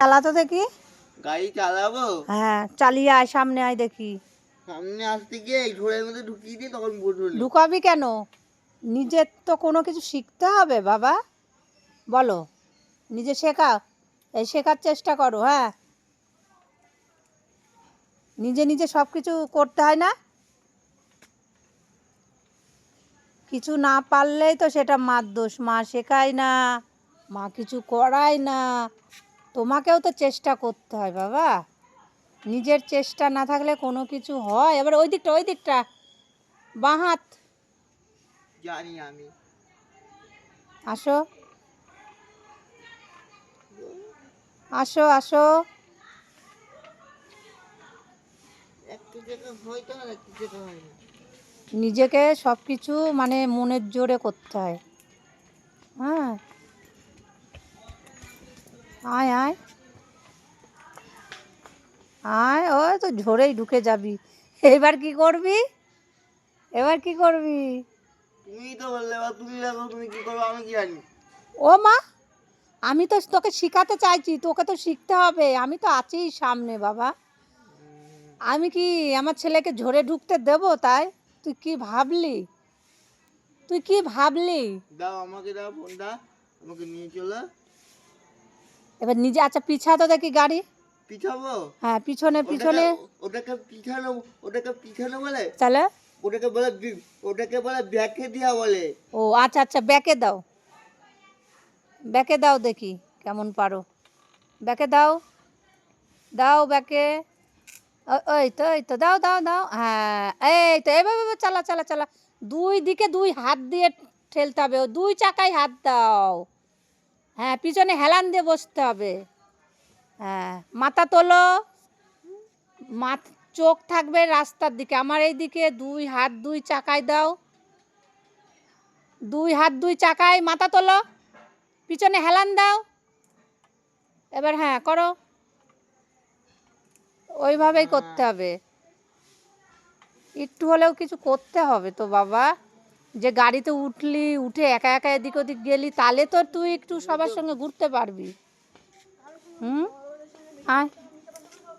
চালাতো দেখি। গাড়ি চালাবো? হ্যাঁ চালিয়ে আয়, সামনে আয় দেখি। সামনে আসতে গিয়ে এই ঝোড়ের মধ্যে ঢুকিয়ে দিয়ে তখন বুঝলি। ঢুকাবি কেন? নিজের তো কোনো কিছু শিখতে হবে বাবা, বলো। নিজে শেখাও, এই শেখার চেষ্টা করো। হ্যাঁ, নিজে নিজে সব কিছু করতে হয় না? কিছু না পারলেই তো সেটা মার দোষ। মা শেখায় না, মা কিছু করায় না। তোমাকেও তো চেষ্টা করতে হয় বাবা। নিজের চেষ্টা না থাকলে কোনো কিছু হয়? এবার ওই দিকটা, ওই দিকটা বাঁ হাত। জানি আমি। আসো আসো আসো। একটা জায়গা হয়তো আর একটা জায়গা হয় না। নিজেকে সব কিছু মানে মনের জোরে করতে হয়। হ্যাঁ, আয় আয় আয়, ওই তো ঝোরেই ঢুকে যাবি। এবার কি করবি? এবার কি করবি? তুমি তো বললে, এবার তুমি দেখো তুমি কি করবো, আমি কি জানি। ও মা, আমি তো তোকে শিখাতে চাইছি, তোকে তো শিখতে হবে। আমি তো আছি সামনে বাবা। আমি কি আমার ছেলেকে ঝরে ঢুকতে দেবো? তাই তুই কি ভাবলি? তুই কি ভাবলি? দাও আমাকে, দাও ফোনটা, আমাকে নিয়ে চলো। এবার নিজে, আচ্ছা পিছা তো দেখি গাড়ি। পিছাবো? হ্যাঁ পিছনে ওটাকে পিছনে ওটাকে পিছানো, ওটাকে পিছানো বলে। চলে। ওটাকে বলে ওটাকে বলে ব্যাকে দিয়া বলে। ও আচ্ছা আচ্ছা, ব্যাকে দাও, ব্যাকে দাও দেখি কেমন পারো। ব্যাকে দাও, দাও ব্যাকে। ওই তো, এই তো, দাও দাও দাও। হ্যাঁ এই তো, এভাবে চালা চালা চালা। দুই দিকে দুই হাত দিয়ে ঠেলতে হবে, ও দুই চাকায় হাত দাও। হ্যাঁ পিছনে হেলান দিয়ে বসতে হবে। হ্যাঁ মাথা তোলো, চোখ থাকবে রাস্তার দিকে, আমার এই দিকে। দুই হাত দুই চাকায় দাও, দুই হাত দুই চাকায় মাথা তোলো, পিছনে হেলান দাও। এবার হ্যাঁ করো, ওইভাবেই করতে হবে। একটু হলেও কিছু করতে হবে তো বাবা। যে গাড়িতে উঠলি, উঠে একা একা এদিক ওদিক গেলি, তাহলে তো তুই একটু সবার সঙ্গে ঘুরতে পারবি। হুম, আয়।